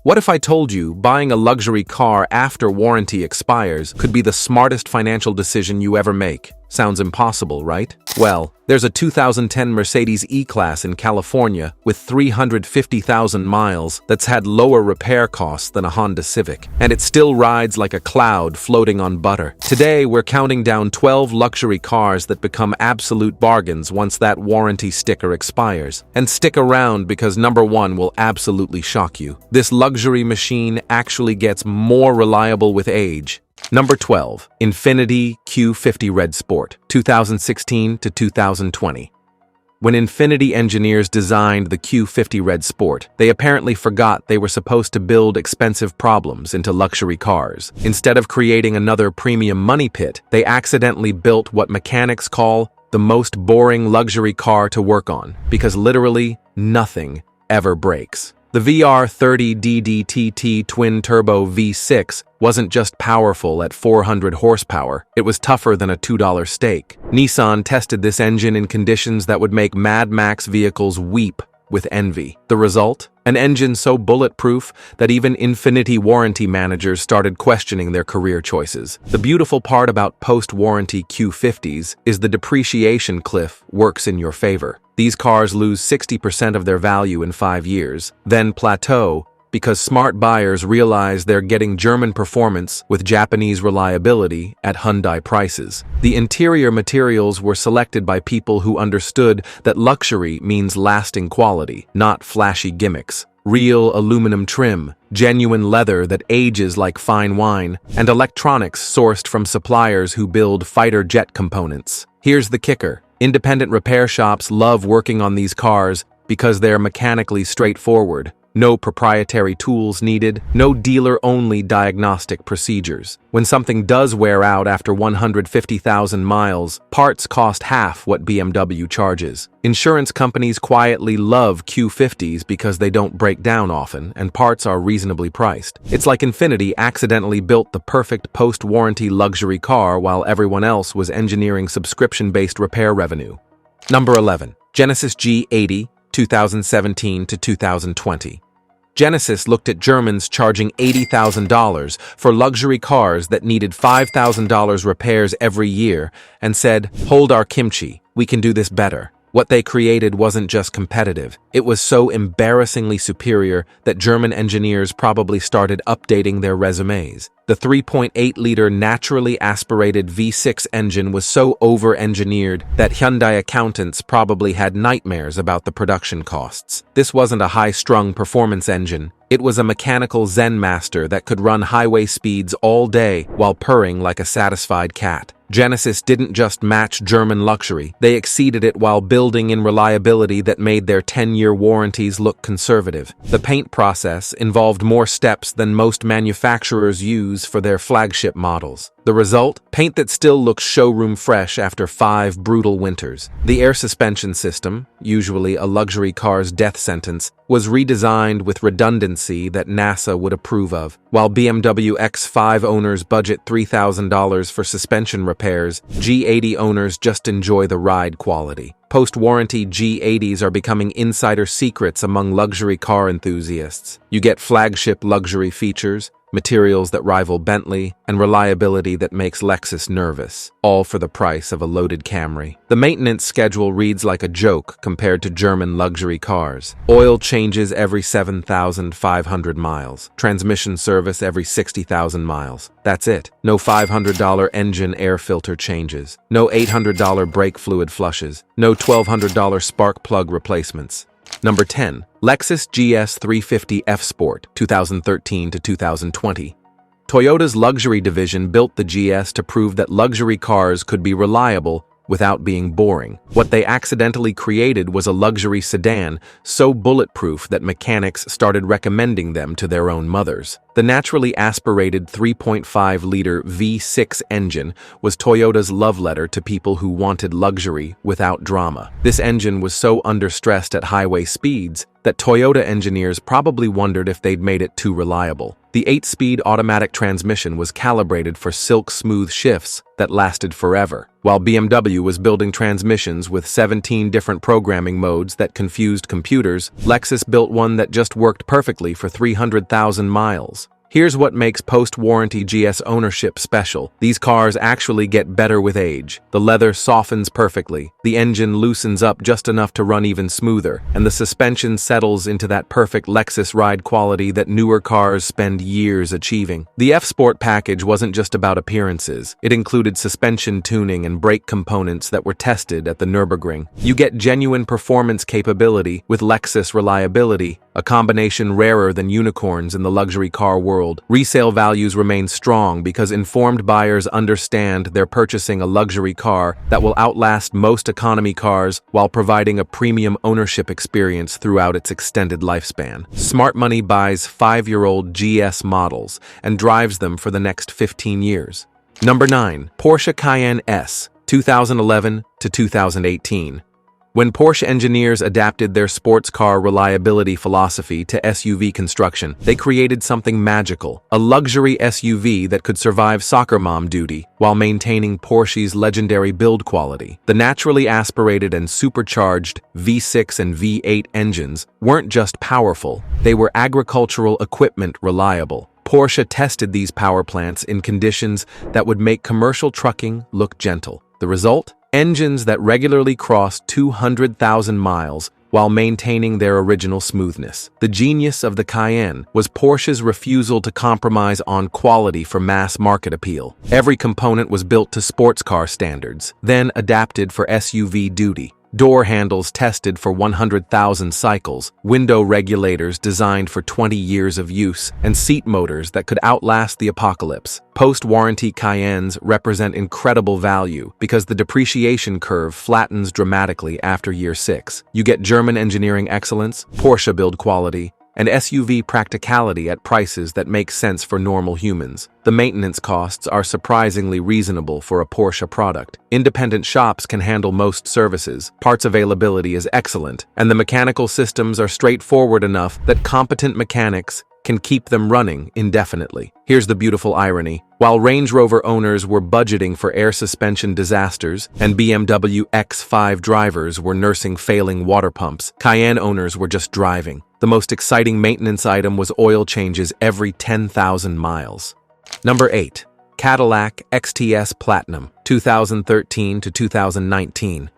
What if I told you buying a luxury car after warranty expires could be the smartest financial decision you ever make? Sounds impossible, right? Well, there's a 2010 Mercedes E-Class in California with 350,000 miles that's had lower repair costs than a Honda Civic, and it still rides like a cloud floating on butter. Today, we're counting down 12 luxury cars that become absolute bargains once that warranty sticker expires. And stick around because number one will absolutely shock you. This luxury machine actually gets more reliable with age. Number 12. Infiniti Q50 Red Sport, 2016 to 2020. When Infiniti engineers designed the Q50 Red Sport, they apparently forgot they were supposed to build expensive problems into luxury cars. Instead of creating another premium money pit, they accidentally built what mechanics call the most boring luxury car to work on, because literally nothing ever breaks. The VR30DDTT twin-turbo V6 wasn't just powerful at 400 horsepower, it was tougher than a $2 steak. Nissan tested this engine in conditions that would make Mad Max vehicles weep with envy. The result? An engine so bulletproof that even Infiniti warranty managers started questioning their career choices. The beautiful part about post-warranty Q50s is the depreciation cliff works in your favor. These cars lose 60% of their value in 5 years, then plateau because smart buyers realize they're getting German performance with Japanese reliability at Hyundai prices. The interior materials were selected by people who understood that luxury means lasting quality, not flashy gimmicks. Real aluminum trim, genuine leather that ages like fine wine, and electronics sourced from suppliers who build fighter jet components. Here's the kicker. Independent repair shops love working on these cars because they're mechanically straightforward. No proprietary tools needed, no dealer-only diagnostic procedures. When something does wear out after 150,000 miles, parts cost half what BMW charges. Insurance companies quietly love Q50s because they don't break down often, and parts are reasonably priced. It's like Infiniti accidentally built the perfect post-warranty luxury car while everyone else was engineering subscription-based repair revenue. Number 11. Genesis G80, 2017 to 2020. Genesis looked at Germans charging $80,000 for luxury cars that needed $5,000 repairs every year and said, "Hold our kimchi, we can do this better." What they created wasn't just competitive, it was so embarrassingly superior that German engineers probably started updating their resumes. The 3.8-liter naturally aspirated V6 engine was so over-engineered that Hyundai accountants probably had nightmares about the production costs. This wasn't a high-strung performance engine. It was a mechanical Zen master that could run highway speeds all day while purring like a satisfied cat. Genesis didn't just match German luxury, they exceeded it while building in reliability that made their 10-year warranties look conservative. The paint process involved more steps than most manufacturers use for their flagship models. The result? Paint that still looks showroom fresh after 5 brutal winters. The air suspension system, usually a luxury car's death sentence, was redesigned with redundancy that NASA would approve of. While BMW X5 owners budget $3,000 for suspension repairs, G80 owners just enjoy the ride quality. Post-warranty G80s are becoming insider secrets among luxury car enthusiasts. You get flagship luxury features, materials that rival Bentley, and reliability that makes Lexus nervous, all for the price of a loaded Camry. The maintenance schedule reads like a joke compared to German luxury cars. Oil changes every 7,500 miles. Transmission service every 60,000 miles. That's it. No $500 engine air filter changes. No $800 brake fluid flushes. No $1,200 spark plug replacements. Number 10. Lexus GS 350 F Sport, 2013 to 2020. Toyota's luxury division built the GS to prove that luxury cars could be reliable without being boring. What they accidentally created was a luxury sedan so bulletproof that mechanics started recommending them to their own mothers. The naturally aspirated 3.5-liter V6 engine was Toyota's love letter to people who wanted luxury without drama. This engine was so understressed at highway speeds that Toyota engineers probably wondered if they'd made it too reliable. The 8-speed automatic transmission was calibrated for silk-smooth shifts that lasted forever, while BMW was building transmissions with 17 different programming modes that confused computers. Lexus built one that just worked perfectly for 300,000 miles. Here's what makes post-warranty GS ownership special. These cars actually get better with age. The leather softens perfectly, the engine loosens up just enough to run even smoother, and the suspension settles into that perfect Lexus ride quality that newer cars spend years achieving. The F-Sport package wasn't just about appearances. It included suspension tuning and brake components that were tested at the Nürburgring. You get genuine performance capability with Lexus reliability, a combination rarer than unicorns in the luxury car world. Resale values remain strong because informed buyers understand they're purchasing a luxury car that will outlast most economy cars while providing a premium ownership experience throughout its extended lifespan. Smart money buys 5-year-old GS models and drives them for the next 15 years. Number 9. Porsche Cayenne S, 2011 to 2018. When Porsche engineers adapted their sports car reliability philosophy to SUV construction, they created something magical, a luxury SUV that could survive soccer mom duty while maintaining Porsche's legendary build quality. The naturally aspirated and supercharged V6 and V8 engines weren't just powerful, they were agricultural equipment reliable. Porsche tested these power plants in conditions that would make commercial trucking look gentle. The result? Engines that regularly crossed 200,000 miles while maintaining their original smoothness. The genius of the Cayenne was Porsche's refusal to compromise on quality for mass market appeal. Every component was built to sports car standards, then adapted for SUV duty. Door handles tested for 100,000 cycles, window regulators designed for 20 years of use, and seat motors that could outlast the apocalypse. Post-warranty Cayennes represent incredible value because the depreciation curve flattens dramatically after year 6. You get German engineering excellence, Porsche build quality, and SUV practicality at prices that make sense for normal humans. The maintenance costs are surprisingly reasonable for a Porsche product. Independent shops can handle most services, parts availability is excellent, and the mechanical systems are straightforward enough that competent mechanics can keep them running indefinitely. Here's the beautiful irony. While Range Rover owners were budgeting for air suspension disasters and BMW X5 drivers were nursing failing water pumps, Cayenne owners were just driving. The most exciting maintenance item was oil changes every 10,000 miles. Number 8. Cadillac XTS Platinum, 2013 to 2019.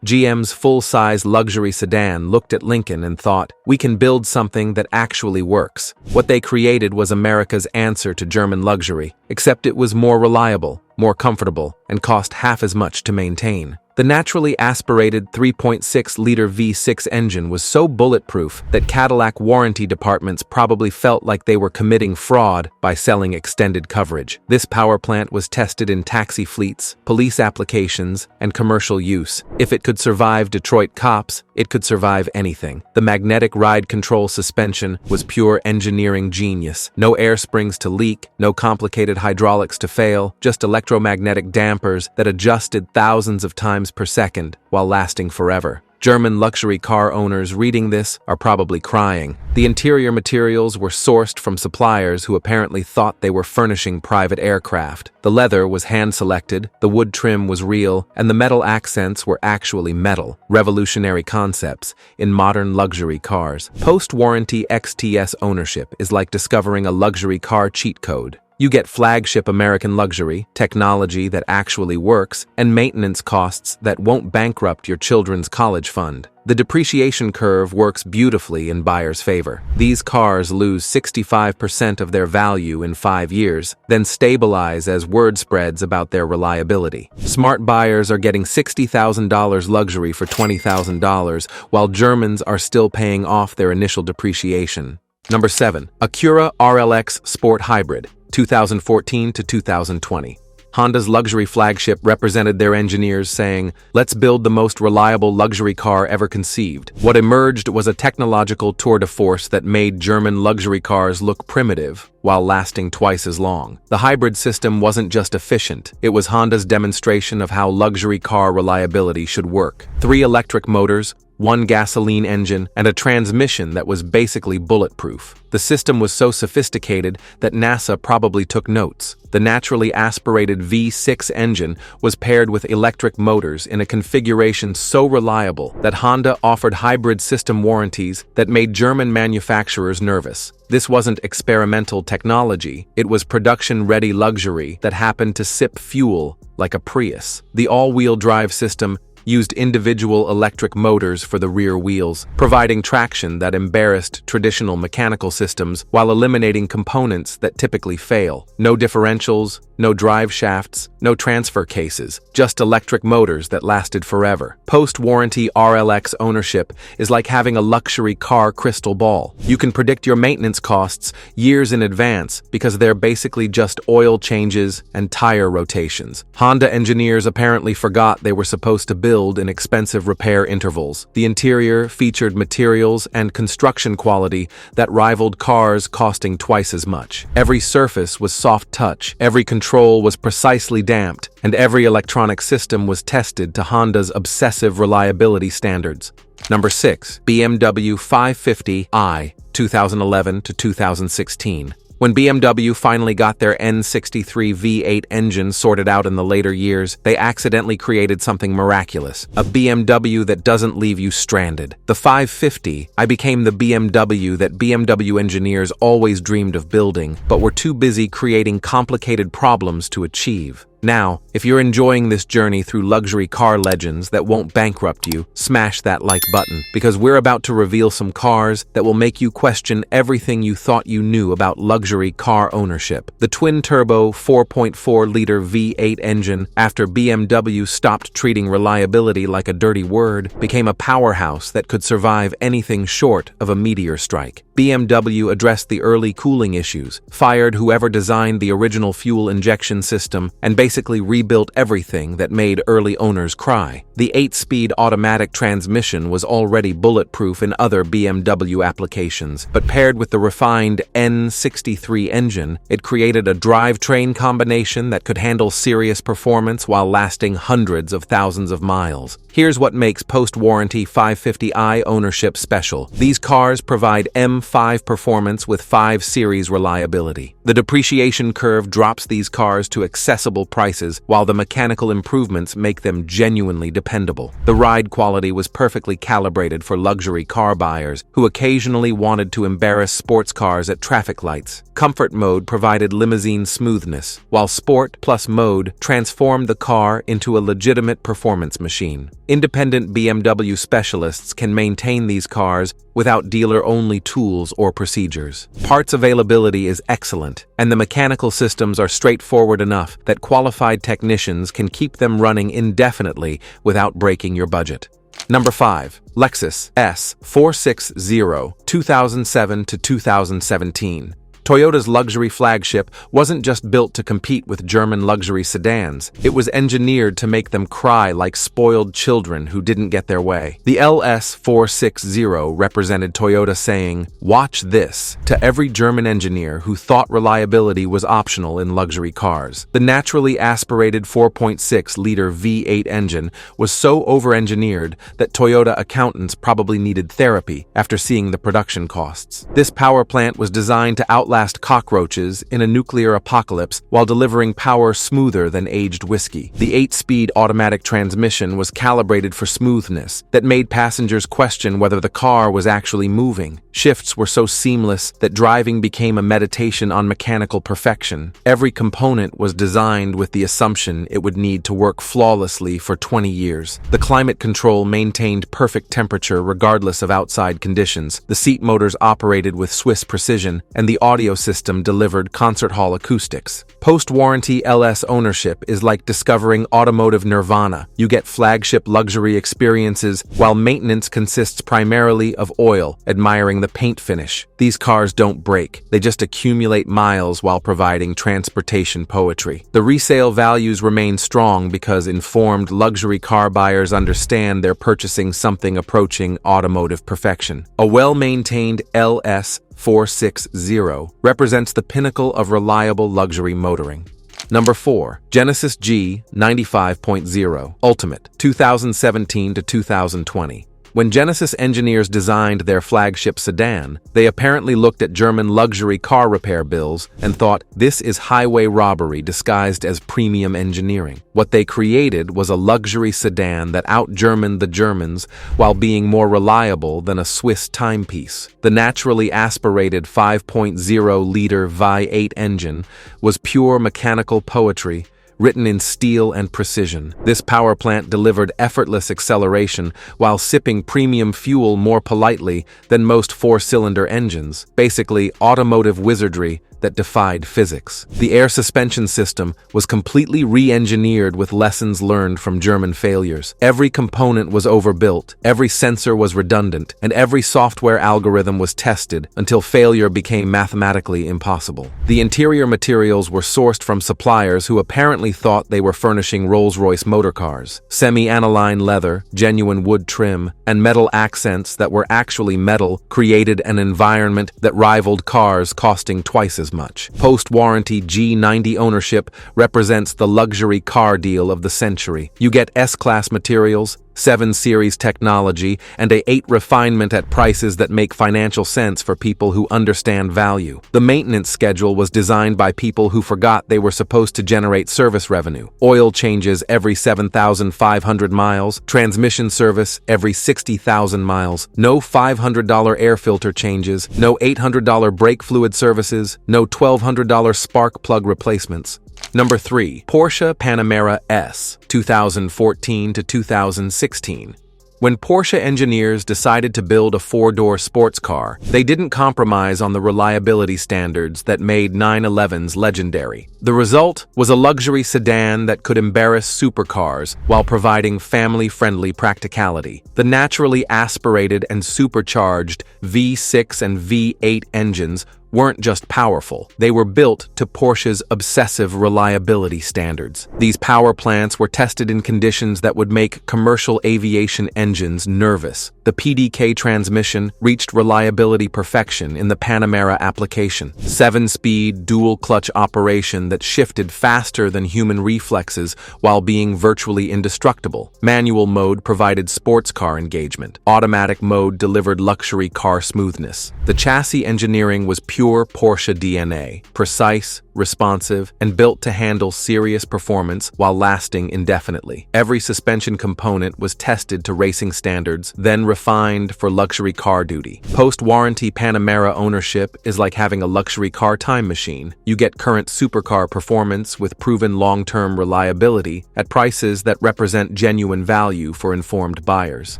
GM's full-size luxury sedan looked at Lincoln and thought, we can build something that actually works. What they created was America's answer to German luxury, except it was more reliable, more comfortable, and cost half as much to maintain. The naturally aspirated 3.6-liter V6 engine was so bulletproof that Cadillac warranty departments probably felt like they were committing fraud by selling extended coverage. This power plant was tested in taxi fleets, police applications, and commercial use. If it could survive Detroit cops, it could survive anything. The magnetic ride control suspension was pure engineering genius. No air springs to leak, no complicated hydraulics to fail, just electromagnetic dampers that adjusted thousands of times per second while lasting forever. German luxury car owners reading this are probably crying. The interior materials were sourced from suppliers who apparently thought they were furnishing private aircraft. The leather was hand-selected, the wood trim was real, and the metal accents were actually metal. Revolutionary concepts in modern luxury cars. Post-warranty XTS ownership is like discovering a luxury car cheat code. You get flagship American luxury, technology that actually works, and maintenance costs that won't bankrupt your children's college fund. The depreciation curve works beautifully in buyers' favor. These cars lose 65% of their value in 5 years, then stabilize as word spreads about their reliability. Smart buyers are getting $60,000 luxury for $20,000, while Germans are still paying off their initial depreciation. Number 7. Acura RLX Sport Hybrid, 2014 to 2020. Honda's luxury flagship represented their engineers saying, let's build the most reliable luxury car ever conceived. What emerged was a technological tour de force that made German luxury cars look primitive while lasting twice as long. The hybrid system wasn't just efficient, it was Honda's demonstration of how luxury car reliability should work. 3 electric motors, one gasoline engine, and a transmission that was basically bulletproof. The system was so sophisticated that NASA probably took notes. The naturally aspirated V6 engine was paired with electric motors in a configuration so reliable that Honda offered hybrid system warranties that made German manufacturers nervous. This wasn't experimental technology, it was production-ready luxury that happened to sip fuel like a Prius. The all-wheel drive system used individual electric motors for the rear wheels, providing traction that embarrassed traditional mechanical systems while eliminating components that typically fail. No differentials, no drive shafts, no transfer cases, just electric motors that lasted forever. Post-warranty RLX ownership is like having a luxury car crystal ball. You can predict your maintenance costs years in advance because they're basically just oil changes and tire rotations. Honda engineers apparently forgot they were supposed to build in expensive repair intervals. The interior featured materials and construction quality that rivaled cars costing twice as much. Every surface was soft touch, every control was precisely damped, and every electronic system was tested to Honda's obsessive reliability standards. Number 6. BMW 550i, 2011 to 2016. When BMW finally got their N63 V8 engine sorted out in the later years, they accidentally created something miraculous, a BMW that doesn't leave you stranded. The 550i became the BMW that BMW engineers always dreamed of building, but were too busy creating complicated problems to achieve. Now, if you're enjoying this journey through luxury car legends that won't bankrupt you, smash that like button, because we're about to reveal some cars that will make you question everything you thought you knew about luxury car ownership. The twin-turbo 4.4-liter V8 engine, after BMW stopped treating reliability like a dirty word, became a powerhouse that could survive anything short of a meteor strike. BMW addressed the early cooling issues, fired whoever designed the original fuel injection system, and basically rebuilt everything that made early owners cry. The 8-speed automatic transmission was already bulletproof in other BMW applications, but paired with the refined N63 engine, it created a drivetrain combination that could handle serious performance while lasting hundreds of thousands of miles. Here's what makes post-warranty 550i ownership special. These cars provide M5 performance with 5 Series reliability. The depreciation curve drops these cars to accessible prices, while the mechanical improvements make them genuinely dependable. The ride quality was perfectly calibrated for luxury car buyers who occasionally wanted to embarrass sports cars at traffic lights. Comfort mode provided limousine smoothness, while Sport Plus mode transformed the car into a legitimate performance machine. Independent BMW specialists can maintain these cars without dealer-only tools or procedures. Parts availability is excellent, and the mechanical systems are straightforward enough that qualified technicians can keep them running indefinitely without breaking your budget. Number 5. Lexus S460, 2007 to 2017. Toyota's luxury flagship wasn't just built to compete with German luxury sedans, it was engineered to make them cry like spoiled children who didn't get their way. The LS460 represented Toyota saying, "Watch this," to every German engineer who thought reliability was optional in luxury cars. The naturally aspirated 4.6-liter V8 engine was so over-engineered that Toyota accountants probably needed therapy after seeing the production costs. This power plant was designed to outlast cockroaches in a nuclear apocalypse while delivering power smoother than aged whiskey. The 8-speed automatic transmission was calibrated for smoothness that made passengers question whether the car was actually moving. Shifts were so seamless that driving became a meditation on mechanical perfection. Every component was designed with the assumption it would need to work flawlessly for 20 years. The climate control maintained perfect temperature regardless of outside conditions. The seat motors operated with Swiss precision, and the audio system delivered concert hall acoustics. Post-warranty LS ownership is like discovering automotive nirvana. You get flagship luxury experiences while maintenance consists primarily of oil, admiring the paint finish. These cars don't break, they just accumulate miles while providing transportation poetry. The resale values remain strong because informed luxury car buyers understand they're purchasing something approaching automotive perfection. A well-maintained LS460 represents the pinnacle of reliable luxury motoring. Number 4. Genesis G 95.0 Ultimate, 2017 to 2020. When Genesis engineers designed their flagship sedan, they apparently looked at German luxury car repair bills and thought, this is highway robbery disguised as premium engineering. What they created was a luxury sedan that out-Germaned the Germans while being more reliable than a Swiss timepiece. The naturally aspirated 5.0-liter V8 engine was pure mechanical poetry, written in steel and precision. This power plant delivered effortless acceleration while sipping premium fuel more politely than most four-cylinder engines, basically automotive wizardry that defied physics. The air suspension system was completely re-engineered with lessons learned from German failures. Every component was overbuilt, every sensor was redundant, and every software algorithm was tested until failure became mathematically impossible. The interior materials were sourced from suppliers who apparently thought they were furnishing Rolls-Royce motor cars. Semi-aniline leather, genuine wood trim, and metal accents that were actually metal created an environment that rivaled cars costing twice as much. Post-warranty G90 ownership represents the luxury car deal of the century. You get S-Class materials, 7 Series technology, and a 8 refinement at prices that make financial sense for people who understand value. The maintenance schedule was designed by people who forgot they were supposed to generate service revenue. Oil changes every 7,500 miles, transmission service every 60,000 miles, no $500 air filter changes, no $800 brake fluid services, no $1,200 spark plug replacements. Number 3. Porsche Panamera S, 2014 to 2016. When Porsche engineers decided to build a 4-door sports car, they didn't compromise on the reliability standards that made 911s legendary. The result was a luxury sedan that could embarrass supercars while providing family-friendly practicality. The naturally aspirated and supercharged V6 and V8 engines weren't just powerful, they were built to Porsche's obsessive reliability standards. These power plants were tested in conditions that would make commercial aviation engines nervous. The PDK transmission reached reliability perfection in the Panamera application. 7-speed dual-clutch operation that shifted faster than human reflexes while being virtually indestructible. Manual mode provided sports car engagement. Automatic mode delivered luxury car smoothness. The chassis engineering was pure Porsche DNA, precise, responsive, and built to handle serious performance while lasting indefinitely. Every suspension component was tested to racing standards, then refined for luxury car duty. Post-warranty Panamera ownership is like having a luxury car time machine. You get current supercar performance with proven long-term reliability at prices that represent genuine value for informed buyers.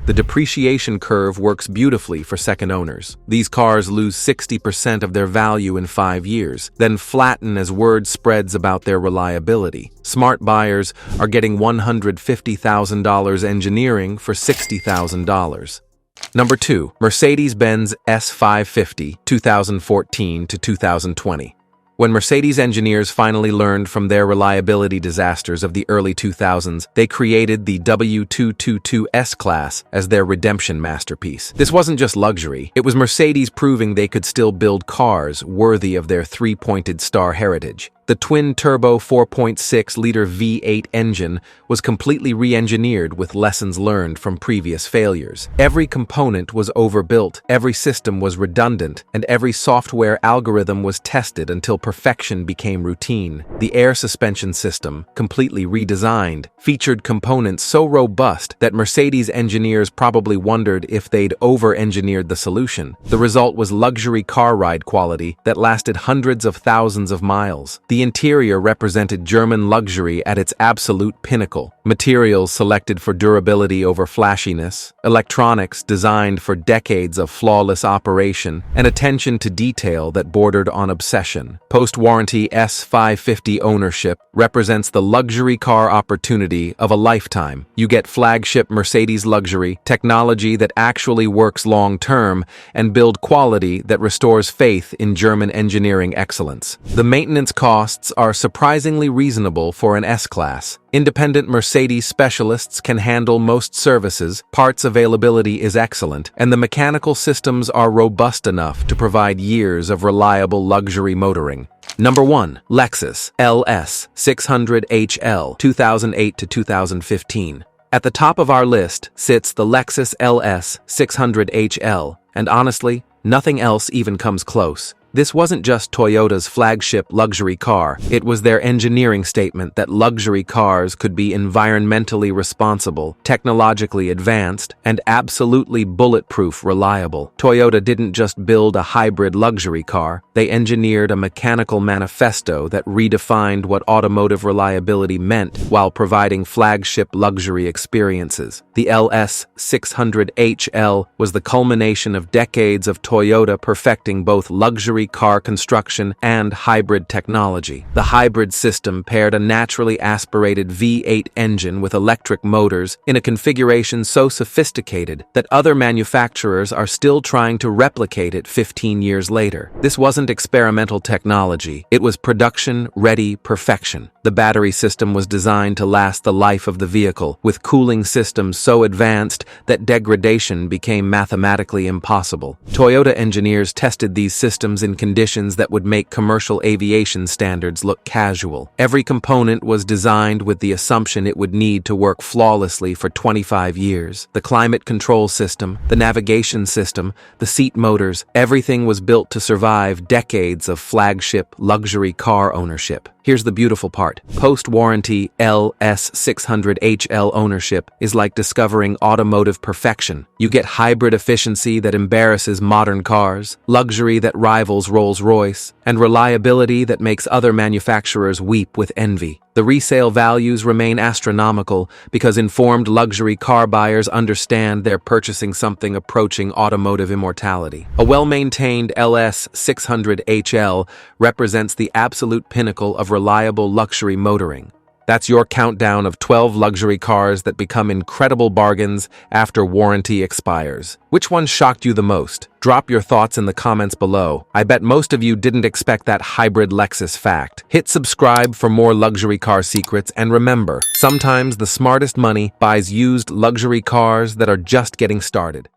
The depreciation curve works beautifully for second owners. These cars lose 60% of their value in 5 years, then flatten as word spreads about their reliability. Smart buyers are getting $150,000 engineering for $60,000. Number 2. Mercedes-Benz S550, 2014 to 2020. When Mercedes engineers finally learned from their reliability disasters of the early 2000s, they created the W222 S-Class as their redemption masterpiece. This wasn't just luxury, it was Mercedes proving they could still build cars worthy of their 3-pointed star heritage. The twin-turbo 4.6-liter V8 engine was completely re-engineered with lessons learned from previous failures. Every component was overbuilt, every system was redundant, and every software algorithm was tested until perfection became routine. The air suspension system, completely redesigned, featured components so robust that Mercedes engineers probably wondered if they'd over-engineered the solution. The result was luxury car ride quality that lasted hundreds of thousands of miles. The interior represented German luxury at its absolute pinnacle. Materials selected for durability over flashiness, electronics designed for decades of flawless operation, and attention to detail that bordered on obsession. Post-warranty S550 ownership represents the luxury car opportunity of a lifetime. You get flagship Mercedes luxury, technology that actually works long-term, and build quality that restores faith in German engineering excellence. The maintenance costs are surprisingly reasonable for an S-Class. Independent Mercedes specialists can handle most services, parts availability is excellent, and the mechanical systems are robust enough to provide years of reliable luxury motoring. Number 1. Lexus LS 600 HL 2008 to 2015. At the top of our list sits the Lexus LS 600HL, and honestly, nothing else even comes close. This wasn't just Toyota's flagship luxury car, it was their engineering statement that luxury cars could be environmentally responsible, technologically advanced, and absolutely bulletproof reliable. Toyota didn't just build a hybrid luxury car, they engineered a mechanical manifesto that redefined what automotive reliability meant while providing flagship luxury experiences. The LS 600HL was the culmination of decades of Toyota perfecting both luxury car construction and hybrid technology. The hybrid system paired a naturally aspirated V8 engine with electric motors in a configuration so sophisticated that other manufacturers are still trying to replicate it 15 years later. This wasn't experimental technology, it was production-ready perfection. The battery system was designed to last the life of the vehicle, with cooling systems so advanced that degradation became mathematically impossible. Toyota engineers tested these systems in conditions that would make commercial aviation standards look casual. Every component was designed with the assumption it would need to work flawlessly for 25 years. The climate control system, the navigation system, the seat motors, everything was built to survive decades of flagship luxury car ownership. Here's the beautiful part. Post-warranty LS600HL ownership is like discovering automotive perfection. You get hybrid efficiency that embarrasses modern cars, luxury that rivals Rolls-Royce, and reliability that makes other manufacturers weep with envy. The resale values remain astronomical because informed luxury car buyers understand they're purchasing something approaching automotive immortality. A well-maintained LS600HL represents the absolute pinnacle of reliable luxury motoring. That's your countdown of 12 luxury cars that become incredible bargains after warranty expires. Which one shocked you the most? Drop your thoughts in the comments below. I bet most of you didn't expect that hybrid Lexus fact. Hit subscribe for more luxury car secrets, and remember, sometimes the smartest money buys used luxury cars that are just getting started.